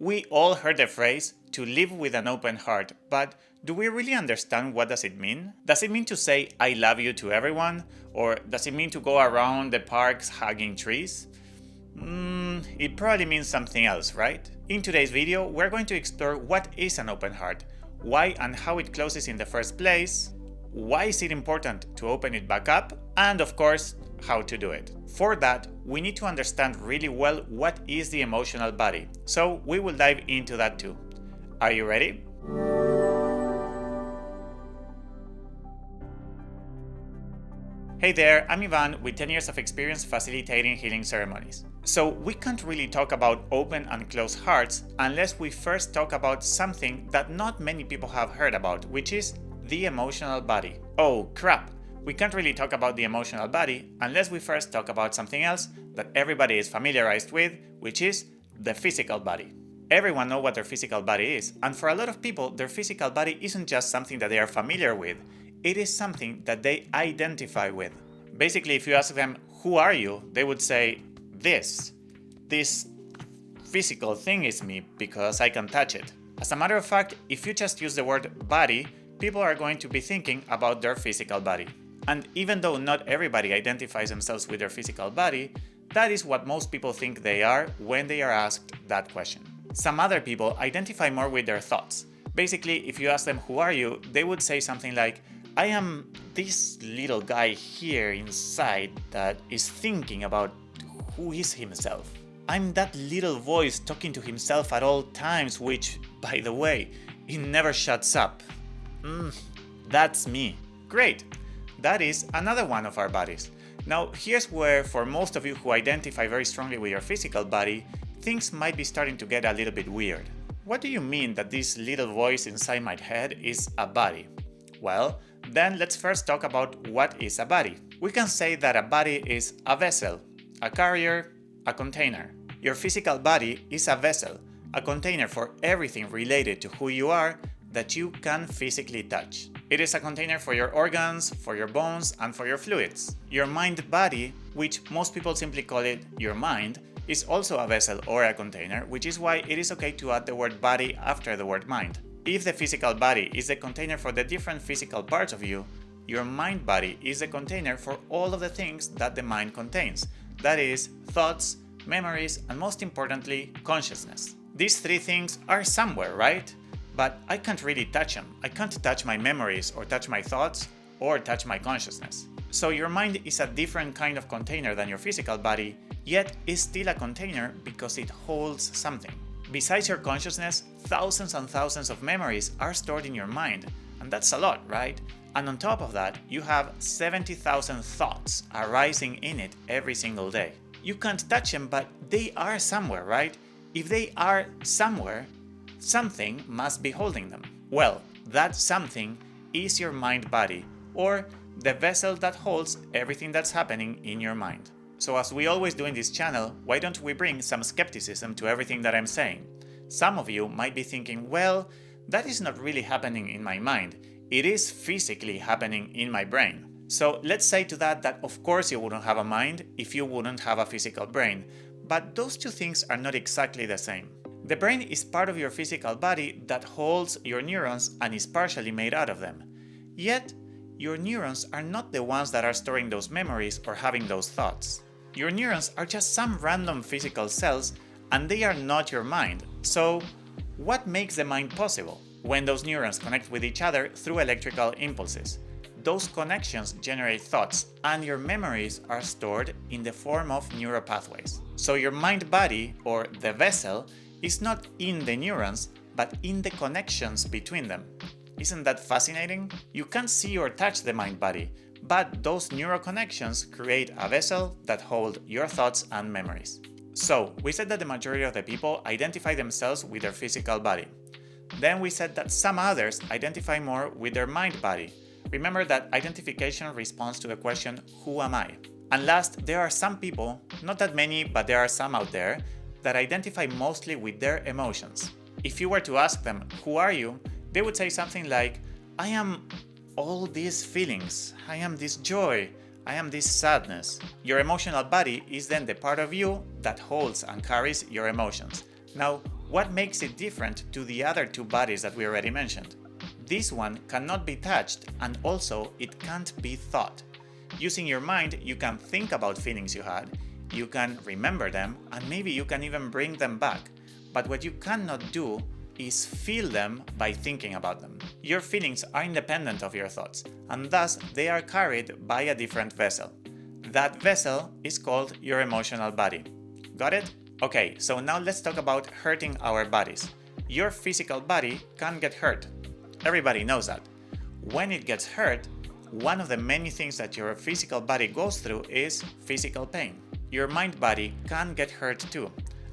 We all heard the phrase to live with an open heart, but do we really understand what does it mean? Does it mean to say I love you to everyone? Or does it mean to go around the parks hugging trees? It probably means something else, right? In today's video, we're going to explore what is an open heart, why and how it closes in the first place, why is it important to open it back up, and of course, how to do it. For that, we need to understand really well what is the emotional body, so we will dive into that too. Are you ready? Hey there, I'm Ivan with 10 years of experience facilitating healing ceremonies. So we can't really talk about open and closed hearts unless we first talk about something that not many people have heard about, which is the emotional body. Oh crap! We can't really talk about the emotional body unless we first talk about something else that everybody is familiarized with, which is the physical body. Everyone knows what their physical body is, and for a lot of people, their physical body isn't just something that they are familiar with, it is something that they identify with. Basically, if you ask them, who are you? They would say, this physical thing is me because I can touch it. As a matter of fact, if you just use the word body, people are going to be thinking about their physical body. And even though not everybody identifies themselves with their physical body, that is what most people think they are when they are asked that question. Some other people identify more with their thoughts. Basically, if you ask them who are you, they would say something like, I am this little guy here inside that is thinking about who is himself. I'm that little voice talking to himself at all times, which, by the way, it never shuts up. That's me. Great. That is another one of our bodies. Now, here's where, for most of you who identify very strongly with your physical body, things might be starting to get a little bit weird. What do you mean that this little voice inside my head is a body? Well, then let's first talk about what is a body. We can say that a body is a vessel, a carrier, a container. Your physical body is a vessel, a container for everything related to who you are that you can physically touch. It is a container for your organs, for your bones, and for your fluids. Your mind body, which most people simply call it your mind, is also a vessel or a container, which is why it is okay to add the word body after the word mind. If the physical body is the container for the different physical parts of you, your mind body is the container for all of the things that the mind contains. That is, thoughts, memories, and most importantly, consciousness. These three things are somewhere, right? But I can't really touch them. I can't touch my memories or touch my thoughts or touch my consciousness. So your mind is a different kind of container than your physical body, yet is still a container because it holds something. Besides your consciousness, thousands and thousands of memories are stored in your mind, and that's a lot, right? And on top of that, you have 70,000 thoughts arising in it every single day. You can't touch them, but they are somewhere, right? If they are somewhere, something must be holding them. Well, that something is your mind body, or the vessel that holds everything that's happening in your mind. So as we always do in this channel, why don't we bring some skepticism to everything that I'm saying? Some of you might be thinking, well, that is not really happening in my mind. It is physically happening in my brain. So let's say to that of course you wouldn't have a mind if you wouldn't have a physical brain. But those two things are not exactly the same. The brain is part of your physical body that holds your neurons and is partially made out of them. Yet, your neurons are not the ones that are storing those memories or having those thoughts. Your neurons are just some random physical cells and they are not your mind. So, what makes the mind possible? When those neurons connect with each other through electrical impulses. Those connections generate thoughts, and your memories are stored in the form of neural pathways. So your mind body, or the vessel, is not in the neurons, but in the connections between them. Isn't that fascinating? You can't see or touch the mind body, but those neural connections create a vessel that holds your thoughts and memories. So, we said that the majority of the people identify themselves with their physical body. Then we said that some others identify more with their mind body. Remember that identification responds to the question, who am I? And last, there are some people, not that many, but there are some out there, that identify mostly with their emotions. If you were to ask them, who are you? They would say something like, I am all these feelings, I am this joy, I am this sadness. Your emotional body is then the part of you that holds and carries your emotions. Now, What makes it different to the other two bodies that we already mentioned? This one cannot be touched, and also it can't be thought. Using your mind, you can think about feelings you had, you can remember them, and maybe you can even bring them back. But what you cannot do is feel them by thinking about them. Your feelings are independent of your thoughts, and thus they are carried by a different vessel. That vessel is called your emotional body. Got it? Okay, so now let's talk about hurting our bodies. Your physical body can get hurt. Everybody knows that. When it gets hurt, one of the many things that your physical body goes through is physical pain. Your mind body can get hurt too,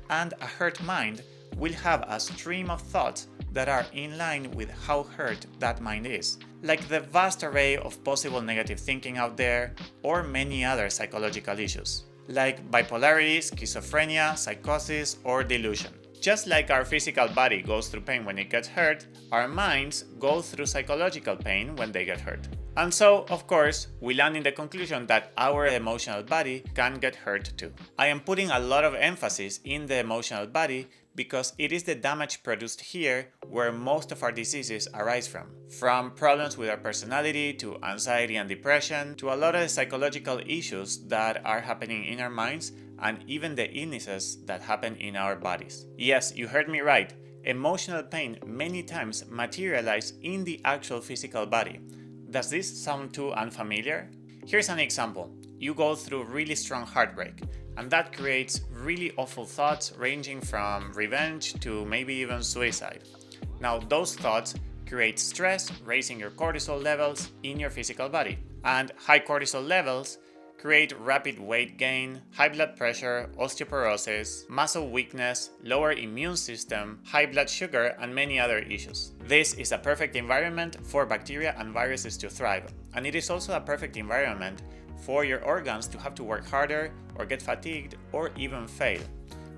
and a hurt mind will have a stream of thoughts that are in line with how hurt that mind is, like the vast array of possible negative thinking out there, or many other psychological issues, like bipolarity, schizophrenia, psychosis, or delusion. Just like our physical body goes through pain when it gets hurt, our minds go through psychological pain when they get hurt. And so, of course, we land in the conclusion that our emotional body can get hurt too. I am putting a lot of emphasis in the emotional body because it is the damage produced here where most of our diseases arise from. From problems with our personality, to anxiety and depression, to a lot of psychological issues that are happening in our minds, and even the illnesses that happen in our bodies. Yes, you heard me right. Emotional pain many times materialize in the actual physical body. Does this sound too unfamiliar? Here's an example. You go through really strong heartbreak, and that creates really awful thoughts ranging from revenge to maybe even suicide. Now, those thoughts create stress, raising your cortisol levels in your physical body. And high cortisol levels create rapid weight gain, high blood pressure, osteoporosis, muscle weakness, lower immune system, high blood sugar, and many other issues. This is a perfect environment for bacteria and viruses to thrive, and it is also a perfect environment for your organs to have to work harder or get fatigued or even fail,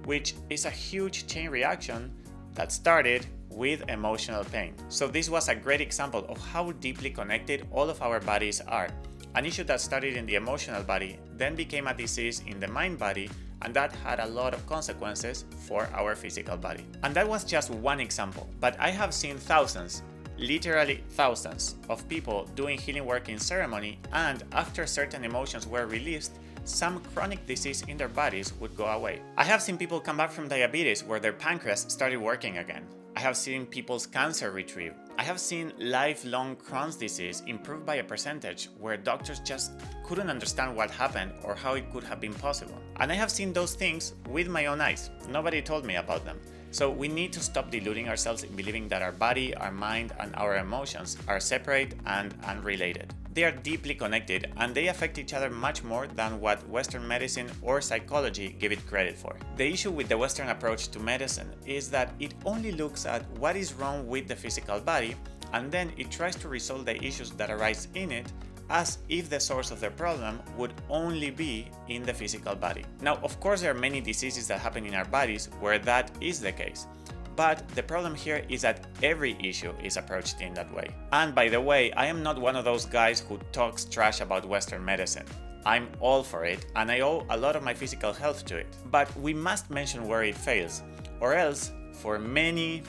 which is a huge chain reaction that started with emotional pain. So this was a great example of how deeply connected all of our bodies are. An issue that started in the emotional body then became a disease in the mind body, and that had a lot of consequences for our physical body. And that was just one example, but I have seen thousands, literally thousands, of people doing healing work in ceremony, and after certain emotions were released, some chronic disease in their bodies would go away. I have seen people come back from diabetes where their pancreas started working again. I have seen people's cancer retrieve. I have seen lifelong Crohn's disease improved by a percentage where doctors just couldn't understand what happened or how it could have been possible. And I have seen those things with my own eyes. Nobody told me about them. So we need to stop deluding ourselves in believing that our body, our mind, and our emotions are separate and unrelated. They are deeply connected, and they affect each other much more than what Western medicine or psychology give it credit for. The issue with the Western approach to medicine is that it only looks at what is wrong with the physical body, and then it tries to resolve the issues that arise in it as if the source of the problem would only be in the physical body. Now, of course, there are many diseases that happen in our bodies where that is the case. But the problem here is that every issue is approached in that way. And by the way, I am not one of those guys who talks trash about Western medicine. I'm all for it, and I owe a lot of my physical health to it. But we must mention where it fails, or else, for many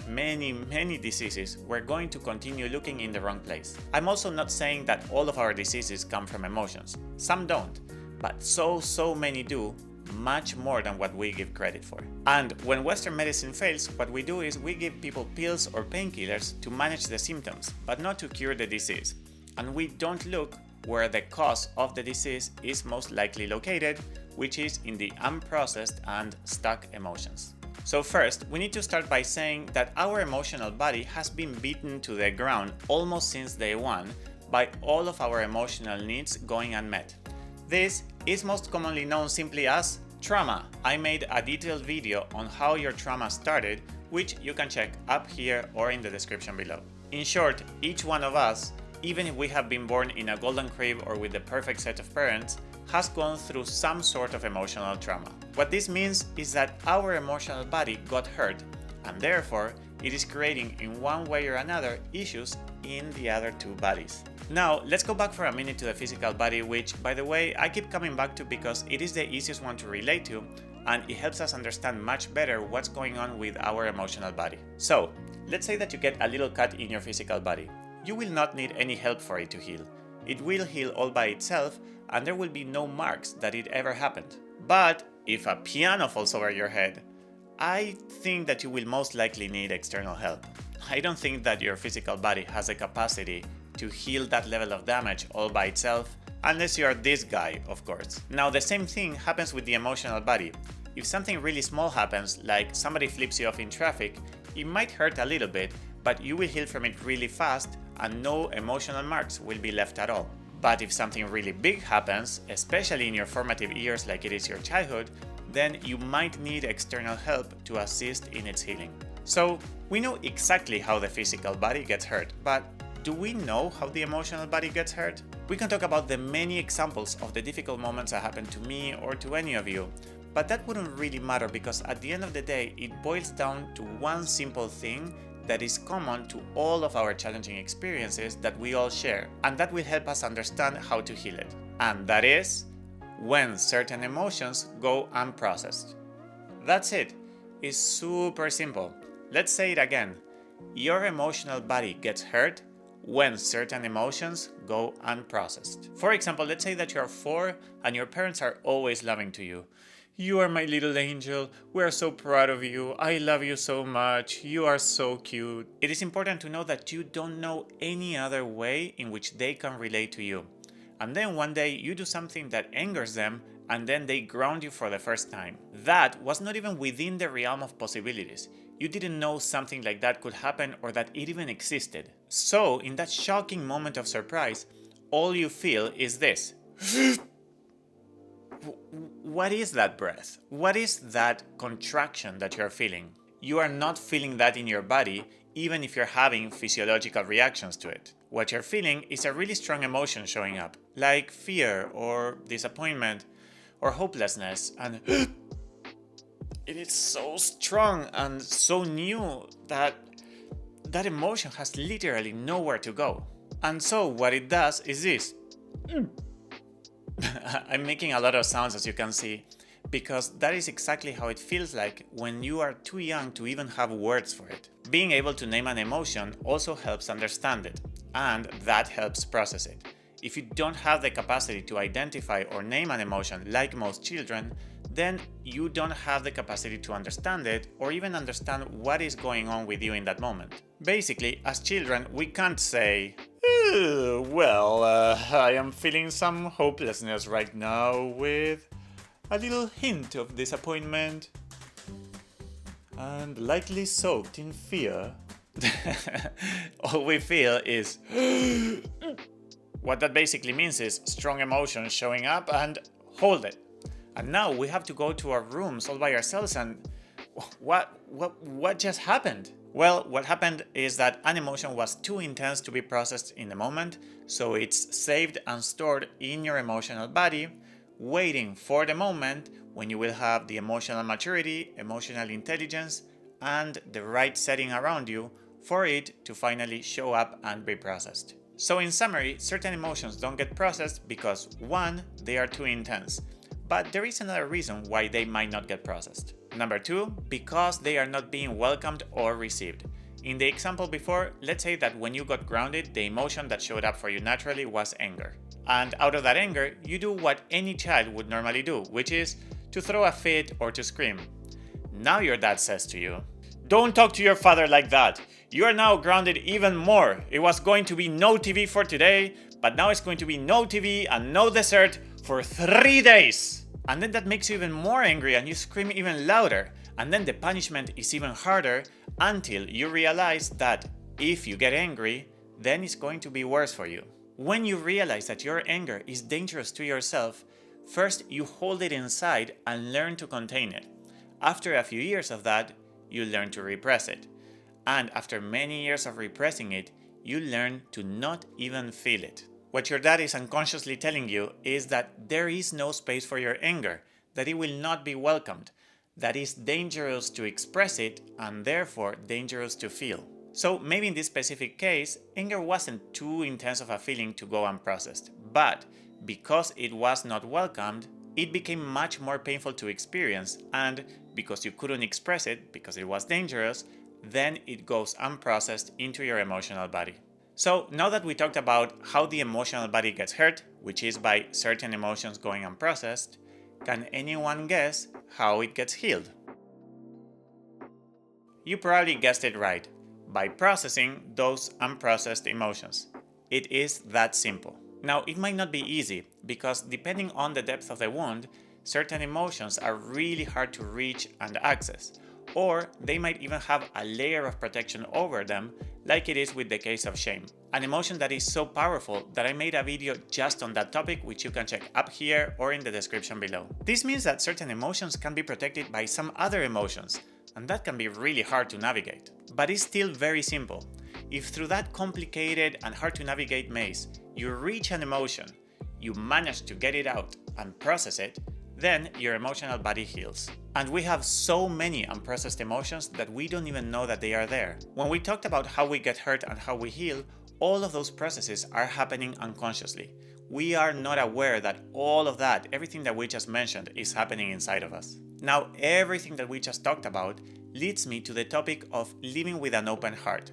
diseases, we're going to continue looking in the wrong place. I'm also not saying that all of our diseases come from emotions. Some don't, but so many do, much more than what we give credit for. And when Western medicine fails, what we do is we give people pills or painkillers to manage the symptoms, but not to cure the disease. And we don't look where the cause of the disease is most likely located, which is in the unprocessed and stuck emotions. So first, we need to start by saying that our emotional body has been beaten to the ground almost since day one by all of our emotional needs going unmet. This is most commonly known simply as trauma. I made a detailed video on how your trauma started, which you can check up here or in the description below. In short, each one of us, even if we have been born in a golden crib or with the perfect set of parents, has gone through some sort of emotional trauma. What this means is that our emotional body got hurt, and therefore it is creating in one way or another issues in the other two bodies. Now, let's go back for a minute to the physical body, which, by the way, I keep coming back to because it is the easiest one to relate to, and it helps us understand much better what's going on with our emotional body. So, let's say that you get a little cut in your physical body. You will not need any help for it to heal. It will heal all by itself, and there will be no marks that it ever happened. But if a piano falls over your head, I think that you will most likely need external help. I don't think that your physical body has the capacity to heal that level of damage all by itself, unless you are this guy, of course. Now, the same thing happens with the emotional body. If something really small happens, like somebody flips you off in traffic, it might hurt a little bit, but you will heal from it really fast and no emotional marks will be left at all. But if something really big happens, especially in your formative years like it is your childhood, then you might need external help to assist in its healing. So, we know exactly how the physical body gets hurt, but do we know how the emotional body gets hurt? We can talk about the many examples of the difficult moments that happened to me or to any of you, but that wouldn't really matter because at the end of the day, it boils down to one simple thing that is common to all of our challenging experiences that we all share, and that will help us understand how to heal it. And that is when certain emotions go unprocessed. That's it. It's super simple. Let's say it again. Your emotional body gets hurt when certain emotions go unprocessed. For example, let's say that you're 4 and your parents are always loving to you. You are my little angel, we are so proud of you, I love you so much, you are so cute. It is important to know that you don't know any other way in which they can relate to you. And then one day you do something that angers them and then they ground you for the first time. That was not even within the realm of possibilities. You didn't know something like that could happen or that it even existed. So, in that shocking moment of surprise, all you feel is this. What is that breath? What is that contraction that you're feeling? You are not feeling that in your body, even if you're having physiological reactions to it. What you're feeling is a really strong emotion showing up, like fear or disappointment or hopelessness, and it is so strong and so new that that emotion has literally nowhere to go. And so what it does is this. I'm making a lot of sounds, as you can see, because that is exactly how it feels like when you are too young to even have words for it. Being able to name an emotion also helps understand it, and that helps process it. If you don't have the capacity to identify or name an emotion like most children, then you don't have the capacity to understand it or even understand what is going on with you in that moment. Basically, as children, we can't say, I am feeling some hopelessness right now with a little hint of disappointment and lightly soaked in fear. All we feel is what that basically means is strong emotions showing up and hold it. And now we have to go to our rooms all by ourselves and what just happened? Well, what happened is that an emotion was too intense to be processed in the moment, so it's saved and stored in your emotional body, waiting for the moment when you will have the emotional maturity, emotional intelligence, and the right setting around you for it to finally show up and be processed. So in summary, certain emotions don't get processed because 1, they are too intense, but there is another reason why they might not get processed. Number 2, because they are not being welcomed or received. In the example before, let's say that when you got grounded, the emotion that showed up for you naturally was anger. And out of that anger, you do what any child would normally do, which is to throw a fit or to scream. Now your dad says to you, "Don't talk to your father like that. You are now grounded even more. It was going to be no TV for today, but now it's going to be no TV and no dessert for 3 days." And then that makes you even more angry and you scream even louder. And then the punishment is even harder until you realize that if you get angry, then it's going to be worse for you. When you realize that your anger is dangerous to yourself, first you hold it inside and learn to contain it. After a few years of that, you learn to repress it. And after many years of repressing it, you learn to not even feel it. What your dad is unconsciously telling you is that there is no space for your anger, that it will not be welcomed, that it's dangerous to express it and therefore dangerous to feel. So maybe in this specific case, anger wasn't too intense of a feeling to go unprocessed, but because it was not welcomed, it became much more painful to experience, and because you couldn't express it, because it was dangerous, then it goes unprocessed into your emotional body. So now that we talked about how the emotional body gets hurt, which is by certain emotions going unprocessed, can anyone guess how it gets healed? You probably guessed it right, by processing those unprocessed emotions. It is that simple. Now, it might not be easy, because depending on the depth of the wound, certain emotions are really hard to reach and access, or they might even have a layer of protection over them, like it is with the case of shame. An emotion that is so powerful that I made a video just on that topic, which you can check up here or in the description below. This means that certain emotions can be protected by some other emotions, and that can be really hard to navigate. But it's still very simple. If through that complicated and hard to navigate maze, you reach an emotion, you manage to get it out and process it, then your emotional body heals. And we have so many unprocessed emotions that we don't even know that they are there. When we talked about how we get hurt and how we heal, all of those processes are happening unconsciously. We are not aware that all of that, everything that we just mentioned, is happening inside of us. Now, everything that we just talked about leads me to the topic of living with an open heart.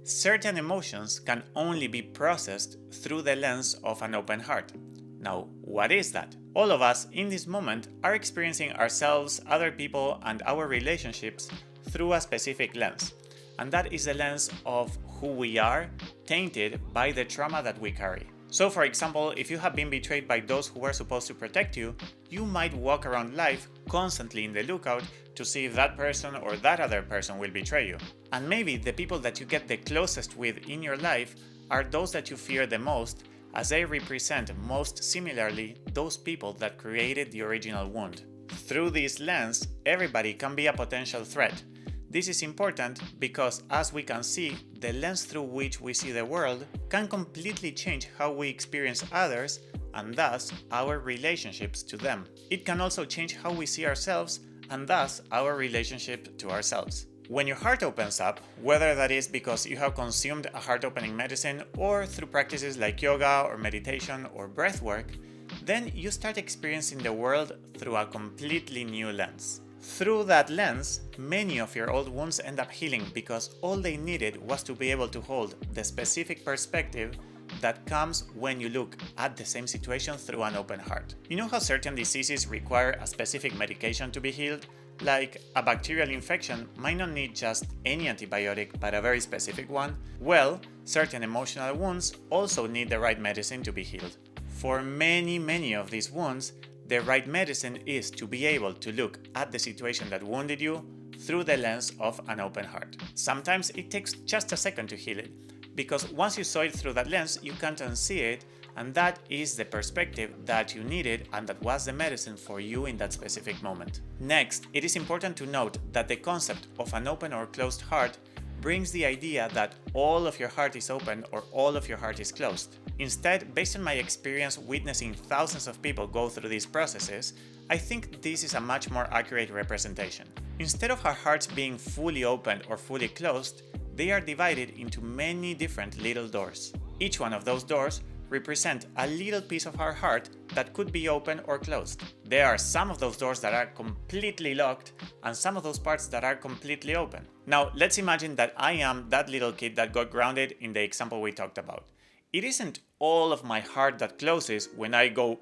Certain emotions can only be processed through the lens of an open heart. Now, what is that? All of us in this moment are experiencing ourselves, other people, and our relationships through a specific lens. And that is the lens of who we are, tainted by the trauma that we carry. So, for example, if you have been betrayed by those who were supposed to protect you, you might walk around life constantly in the lookout to see if that person or that other person will betray you. And maybe the people that you get the closest with in your life are those that you fear the most, as they represent most similarly those people that created the original wound. Through this lens, everybody can be a potential threat. This is important because, as we can see, the lens through which we see the world can completely change how we experience others and thus our relationships to them. It can also change how we see ourselves and thus our relationship to ourselves. When your heart opens up, whether that is because you have consumed a heart-opening medicine or through practices like yoga or meditation or breath work, then you start experiencing the world through a completely new lens. Through that lens, many of your old wounds end up healing because all they needed was to be able to hold the specific perspective that comes when you look at the same situation through an open heart. You know how certain diseases require a specific medication to be healed? Like a bacterial infection might not need just any antibiotic but a very specific one? Well, certain emotional wounds also need the right medicine to be healed. For many of these wounds, the right medicine is to be able to look at the situation that wounded you through the lens of an open heart. Sometimes it takes just a second to heal it, because once you saw it through that lens, you can't unsee it, and that is the perspective that you needed and that was the medicine for you in that specific moment. Next, it is important to note that the concept of an open or closed heart brings the idea that all of your heart is open or all of your heart is closed. Instead, based on my experience witnessing thousands of people go through these processes, I think this is a much more accurate representation. Instead of our hearts being fully open or fully closed, they are divided into many different little doors. Each one of those doors represent a little piece of our heart that could be open or closed. There are some of those doors that are completely locked and some of those parts that are completely open. Now, let's imagine that I am that little kid that got grounded in the example we talked about. It isn't all of my heart that closes when I go.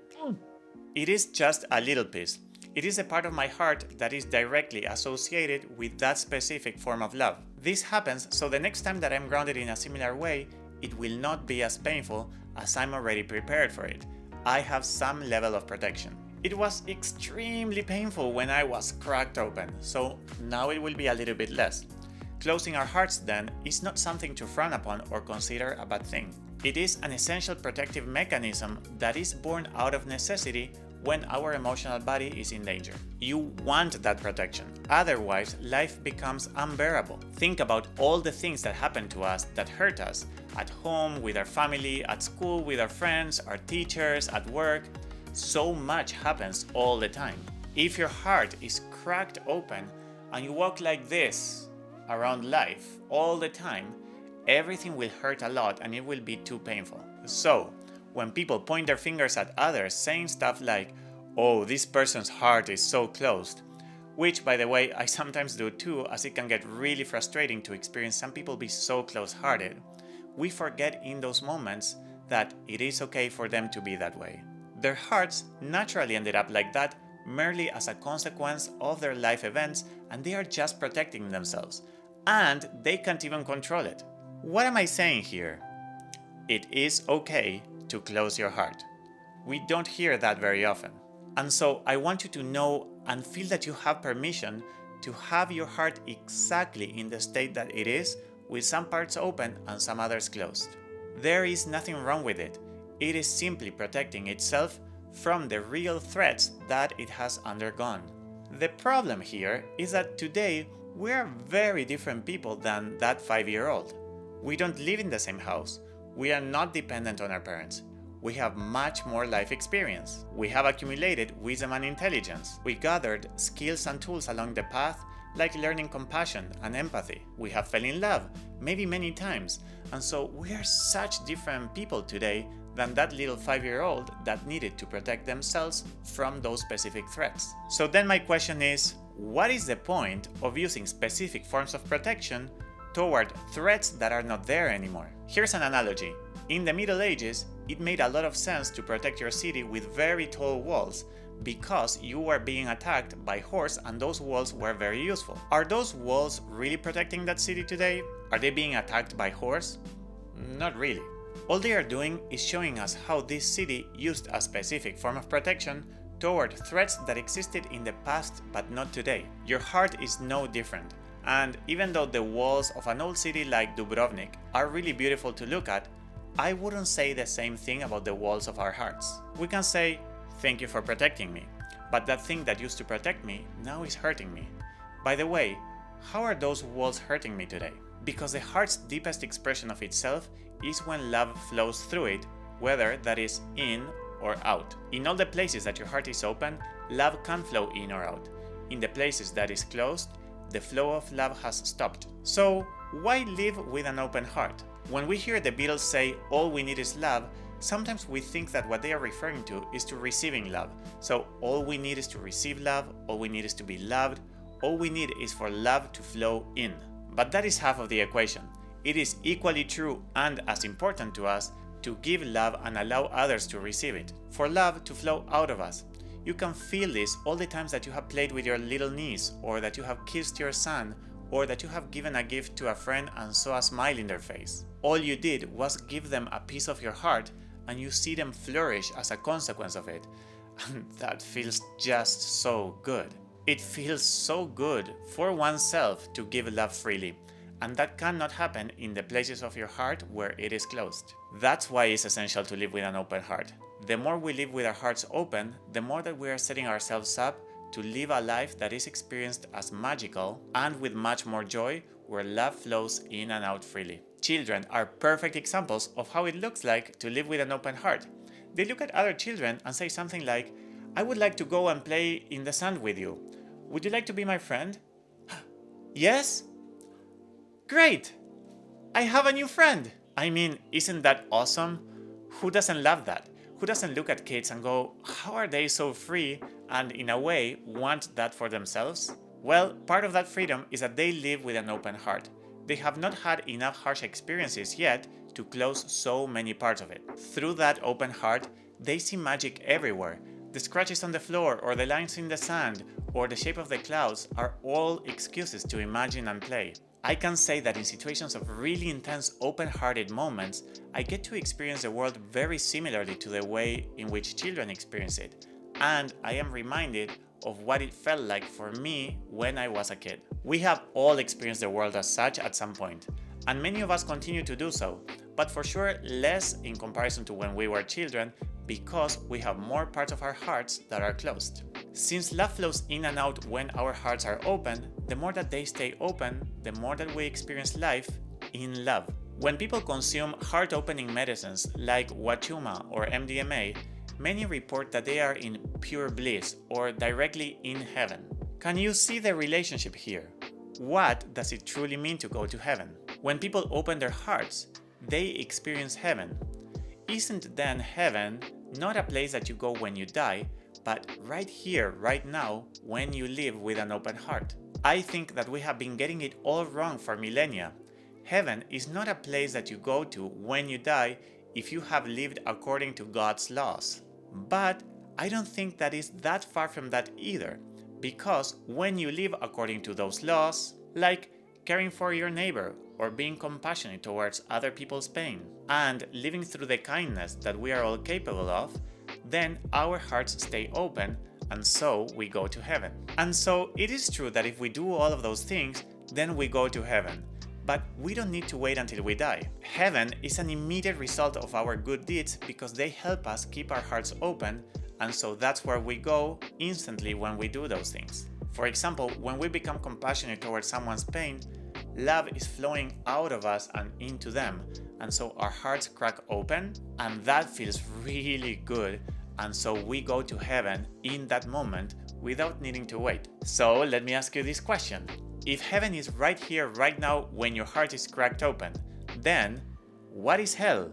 It is just a little piece. It is a part of my heart that is directly associated with that specific form of love. This happens so the next time that I'm grounded in a similar way, it will not be as painful as I'm already prepared for it. I have some level of protection. It was extremely painful when I was cracked open, so now it will be a little bit less. Closing our hearts then is not something to frown upon or consider a bad thing. It is an essential protective mechanism that is born out of necessity when our emotional body is in danger. You want that protection, otherwise life becomes unbearable. Think about all the things that happen to us that hurt us, at home, with our family, at school, with our friends, our teachers, at work. So much happens all the time. If your heart is cracked open and you walk like this around life all the time, everything will hurt a lot and it will be too painful. So, when people point their fingers at others saying stuff like, "Oh, this person's heart is so closed," which, by the way, I sometimes do too, as it can get really frustrating to experience some people be so close-hearted. We forget in those moments that it is okay for them to be that way. Their hearts naturally ended up like that merely as a consequence of their life events, and they are just protecting themselves. And they can't even control it. What am I saying here? It is okay to close your heart. We don't hear that very often. And so I want you to know and feel that you have permission to have your heart exactly in the state that it is, with some parts open and some others closed. There is nothing wrong with it. It is simply protecting itself from the real threats that it has undergone. The problem here is that today we are very different people than that 5-year-old. We don't live in the same house. We are not dependent on our parents. We have much more life experience. We have accumulated wisdom and intelligence. We gathered skills and tools along the path, like learning compassion and empathy. We have fell in love, maybe many times, and so we are such different people today than that little 5-year-old that needed to protect themselves from those specific threats. So then my question is, what is the point of using specific forms of protection toward threats that are not there anymore? Here's an analogy. In the Middle Ages, it made a lot of sense to protect your city with very tall walls because you were being attacked by hordes and those walls were very useful. Are those walls really protecting that city today? Are they being attacked by hordes? Not really. All they are doing is showing us how this city used a specific form of protection toward threats that existed in the past but not today. Your heart is no different. And even though the walls of an old city like Dubrovnik are really beautiful to look at, I wouldn't say the same thing about the walls of our hearts. We can say, "Thank you for protecting me," but that thing that used to protect me now is hurting me. By the way, how are those walls hurting me today? Because the heart's deepest expression of itself is when love flows through it, whether that is in or out. In all the places that your heart is open, love can flow in or out. In the places that is closed, the flow of love has stopped. So, why live with an open heart? When we hear the Beatles say, "All we need is love," sometimes we think that what they are referring to is to receiving love. So all we need is to receive love, all we need is to be loved, all we need is for love to flow in. But that is half of the equation. It is equally true and as important to us to give love and allow others to receive it, for love to flow out of us. You can feel this all the times that you have played with your little niece, or that you have kissed your son, or that you have given a gift to a friend and saw a smile in their face. All you did was give them a piece of your heart, and you see them flourish as a consequence of it. And that feels just so good. It feels so good for oneself to give love freely, and that cannot happen in the places of your heart where it is closed. That's why it's essential to live with an open heart. The more we live with our hearts open, the more that we are setting ourselves up to live a life that is experienced as magical and with much more joy, where love flows in and out freely. Children are perfect examples of how it looks like to live with an open heart. They look at other children and say something like, "I would like to go and play in the sand with you. Would you like to be my friend?" "Yes?" "Great! I have a new friend!" I mean, isn't that awesome? Who doesn't love that? Who doesn't look at kids and go, "How are they so free?" and in a way want that for themselves? Well, part of that freedom is that they live with an open heart. They have not had enough harsh experiences yet to close so many parts of it. Through that open heart, they see magic everywhere. The scratches on the floor, or the lines in the sand, or the shape of the clouds are all excuses to imagine and play. I can say that in situations of really intense open-hearted moments, I get to experience the world very similarly to the way in which children experience it, and I am reminded of what it felt like for me when I was a kid. We have all experienced the world as such at some point, and many of us continue to do so, but for sure less in comparison to when we were children, because we have more parts of our hearts that are closed. Since love flows in and out when our hearts are open, the more that they stay open, the more that we experience life in love. When people consume heart-opening medicines like Wachuma or MDMA, many report that they are in pure bliss or directly in heaven. Can you see the relationship here? What does it truly mean to go to heaven? When people open their hearts, they experience heaven. Isn't then heaven not a place that you go when you die, but right here, right now, when you live with an open heart. I think that we have been getting it all wrong for millennia. Heaven is not a place that you go to when you die if you have lived according to God's laws. But I don't think that is that far from that either, because when you live according to those laws, like caring for your neighbor or being compassionate towards other people's pain, and living through the kindness that we are all capable of, then our hearts stay open, and so we go to heaven. And so it is true that if we do all of those things, then we go to heaven. But we don't need to wait until we die. Heaven is an immediate result of our good deeds because they help us keep our hearts open, and so that's where we go instantly when we do those things. For example, when we become compassionate towards someone's pain, love is flowing out of us and into them, and so our hearts crack open, and that feels really good, and so we go to heaven in that moment without needing to wait. So let me ask you this question. If heaven is right here, right now, when your heart is cracked open, then what is hell?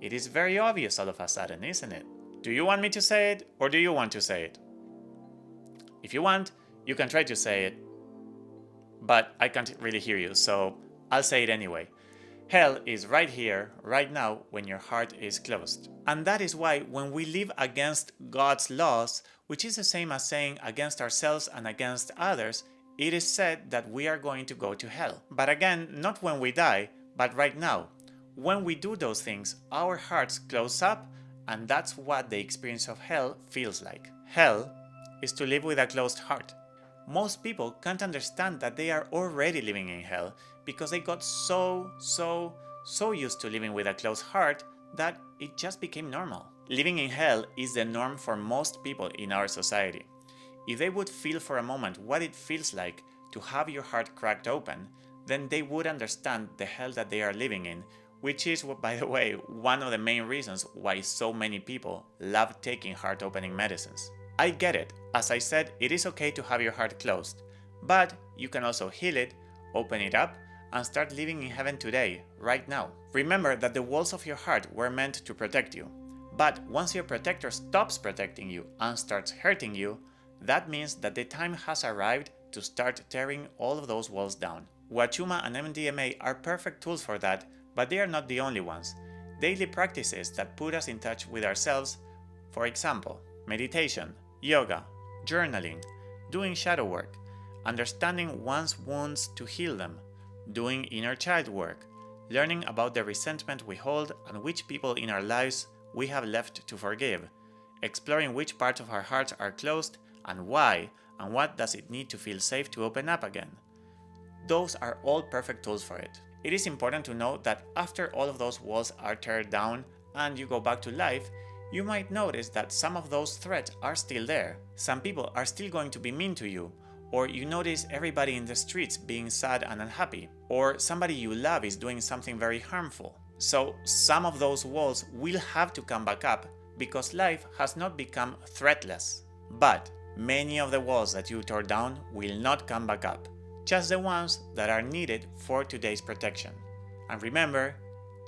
It is very obvious all of a sudden, isn't it? Do you want me to say it, or do you want to say it? If you want, you can try to say it, but I can't really hear you, so I'll say it anyway. Hell is right here, right now, when your heart is closed. And that is why when we live against God's laws, which is the same as saying against ourselves and against others, it is said that we are going to go to hell. But again, not when we die, but right now. When we do those things, our hearts close up, and that's what the experience of hell feels like. Hell is to live with a closed heart. Most people can't understand that they are already living in hell because they got so used to living with a closed heart that it just became normal. Living in hell is the norm for most people in our society. If they would feel for a moment what it feels like to have your heart cracked open, then they would understand the hell that they are living in, which is, by the way, one of the main reasons why so many people love taking heart-opening medicines. I get it. As I said, it is okay to have your heart closed, but you can also heal it, open it up, and start living in heaven today, right now. Remember that the walls of your heart were meant to protect you. But once your protector stops protecting you and starts hurting you, that means that the time has arrived to start tearing all of those walls down. Wachuma and MDMA are perfect tools for that, but they are not the only ones. Daily practices that put us in touch with ourselves, for example, meditation, yoga, journaling, doing shadow work, understanding one's wounds to heal them, doing inner child work, learning about the resentment we hold and which people in our lives we have left to forgive, exploring which parts of our hearts are closed and why, and what does it need to feel safe to open up again. Those are all perfect tools for it. It is important to note that after all of those walls are torn down and you go back to life, you might notice that some of those threats are still there. Some people are still going to be mean to you, or you notice everybody in the streets being sad and unhappy, or somebody you love is doing something very harmful. So some of those walls will have to come back up because life has not become threatless. But many of the walls that you tore down will not come back up, just the ones that are needed for today's protection. And remember,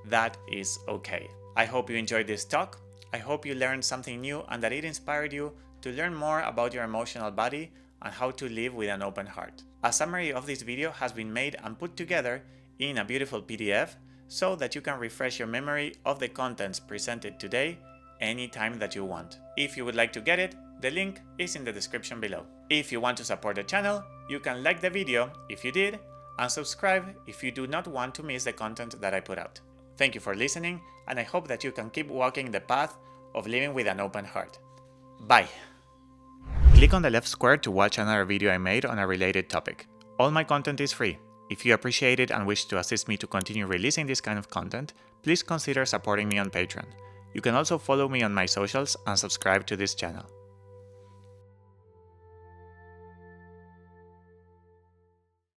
that is okay. I hope you enjoyed this talk. I hope you learned something new and that it inspired you to learn more about your emotional body and how to live with an open heart. A summary of this video has been made and put together in a beautiful PDF so that you can refresh your memory of the contents presented today anytime that you want. If you would like to get it, the link is in the description below. If you want to support the channel, you can like the video if you did, and subscribe if you do not want to miss the content that I put out. Thank you for listening, and I hope that you can keep walking the path of living with an open heart. Bye! Click on the left square to watch another video I made on a related topic. All my content is free. If you appreciate it and wish to assist me to continue releasing this kind of content, please consider supporting me on Patreon. You can also follow me on my socials and subscribe to this channel.